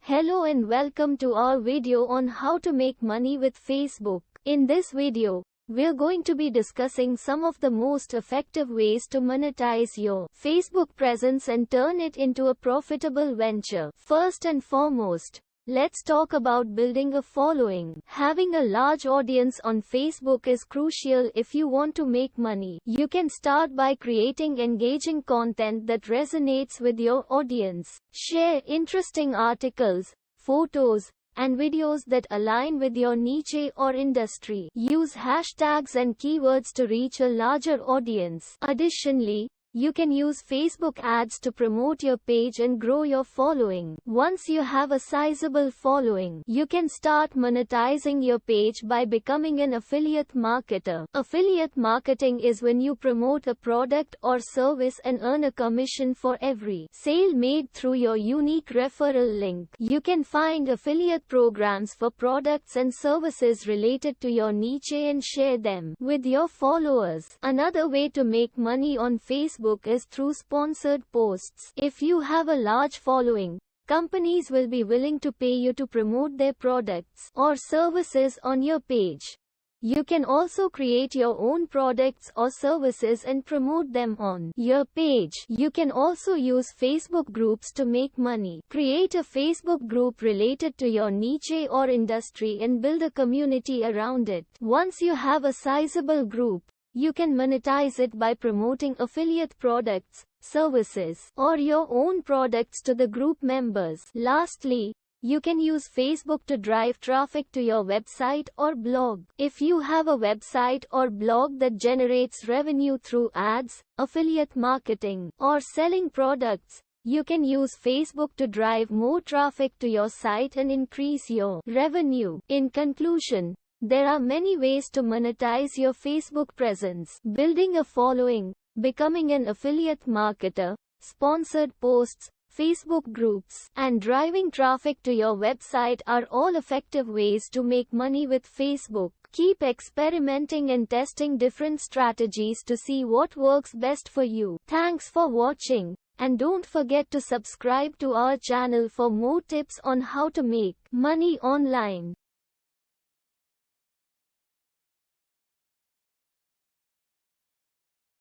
Hello and welcome to our video on how to make money with Facebook. In this video, we're going to be discussing some of the most effective ways to monetize your Facebook presence and turn it into a profitable venture. First and foremost, let's talk about building a following. Having a large audience on Facebook is crucial if you want to make money. You can start by creating engaging content that resonates with your audience. Share interesting articles, photos, and videos that align with your niche or industry. Use hashtags and keywords to reach a larger audience. Additionally, you can use Facebook ads to promote your page and grow your following. Once you have a sizable following, you can start monetizing your page by becoming an affiliate marketer. Affiliate marketing is when you promote a product or service and earn a commission for every sale made through your unique referral link. You can find affiliate programs for products and services related to your niche and share them with your followers. Another way to make money on Facebook is through sponsored posts. If you have a large following, companies will be willing to pay you to promote their products or services on your page. You can also create your own products or services and promote them on your page. You can also use Facebook groups to make money. Create a Facebook group related to your niche or industry and build a community around it. Once you have a sizable group, you can monetize it by promoting affiliate products, services, or your own products to the group members. Lastly, you can use Facebook to drive traffic to your website or blog. If you have a website or blog that generates revenue through ads, affiliate marketing, or selling products, you can use Facebook to drive more traffic to your site and increase your revenue. In conclusion, there are many ways to monetize your Facebook presence. Building a following, becoming an affiliate marketer, sponsored posts, Facebook groups, and driving traffic to your website are all effective ways to make money with Facebook. Keep experimenting and testing different strategies to see what works best for you. Thanks for watching, and don't forget to subscribe to our channel for more tips on how to make money online.